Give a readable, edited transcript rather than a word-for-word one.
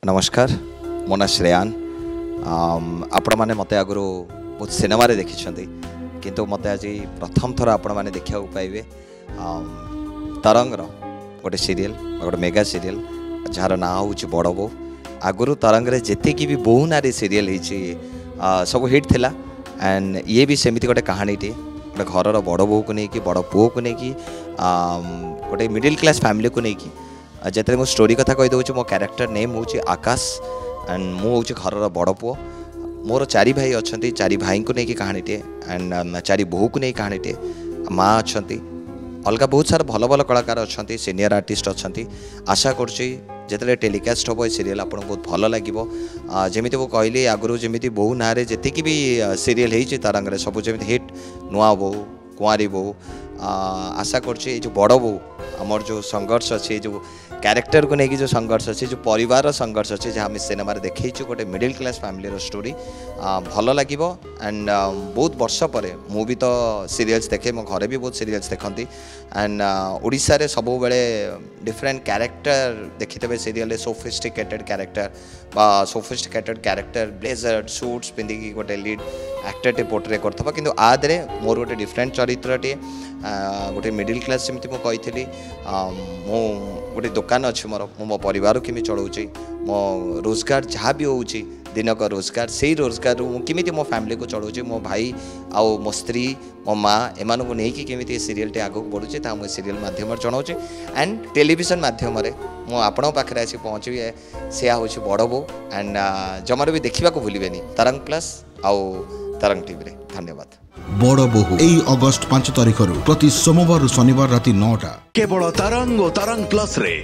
नमस्कार मो ना श्रेयान आपण मैंने मत आगु बहुत सिनेमा देखी किंतु मत आज प्रथम थर आपण मैंने देखा पाइबे तरंग गोटे सीरियल गोटे मेगा सीरियल जार ना हूँ बड़ बो आगुरी तरंग जिते भी बहु नारी सीरियल सब हिट थिला एंड ये भी सेमती गोटे कहानीटे गोटे घर बड़ बो को लेकिन बड़ पुओ को लेकिन गोटे मिडिल क्लास फैमिली को लेकिन जिते मो स्टोरी कथा कहीदे मो कैरेक्टर नेम हूँ आकाश एंड मुझे घर बड़ पुओ मोर चारि भाई अच्छा चारि भाई को लेकिन कहानीटे एंड चारि बोहू को लेकिन कहानीटे माँ अच्छा अलग बहुत सारा भल भल कलाकार अच्छा सीनियर आर्टिस्ट अच्छा आशा करते टेलीकास्ट हम सीरियल आपको बहुत भल लगे जमी वो कहली आगुरी जमी बहु ना जी भी सीरियल हो तरंग सब जमी हिट नुआ बोहू कुआरी बोहू आशा कर बड़ बोहू आमर जो संघर्ष अच्छे जो कैरेक्टर को लेकिन जो संघर्ष अच्छे जो परिवार संघर्ष अच्छे जहाँ आम सिनेमा देखी गोटे मिडिल क्लास फैमिली स्टोरी भल लगे एंड बहुत वर्ष पर मु भी तो सीरियल्स देखे मो घरे भी बहुत सीरियल्स देखती एंड ओडिशा रे सब बेले डिफरेंट कैरेक्टर देखिथे सीरियल सोफिस्टिकेटेड कैरेक्टर बा सोफिस्टिकेटेड कैरेक्टर ब्लेजर सूट्स पिंधिकी गोटे लीड एक्टर टे पोर्ट्रे करथबा किंतु आदरे मोर गोटे डिफरेंट चरित्रटे गोटे मिडिल क्लास सेमती मु कही मो गोटे दुकान अच्छे मोर मो परिवार केमी चलाऊँगी मो रोजगार जहाँ भी हो दिनक रोजगार से रोजगार केमी मो फैमिली को चलाऊँगी मो भाई आउ मो स्त्री मो माँ एमान को लेकिन केमी सीरियल आगे बढ़ुचे मुझे सीरियल मध्यम जनाऊँगी एंड टेलीविजन मध्यम मुझे पाखे आसी पहुँची से हूँ बड़ बो एंड जमार भी देखा भूलें तरंग प्लस आउ तरंग टीवी रे धन्यवाद। बड़ बोहू अगस्ट 5 तारिख प्रति सोमवार शनिवार राति 9टा केवल तरंग और तरंग प्लस रे।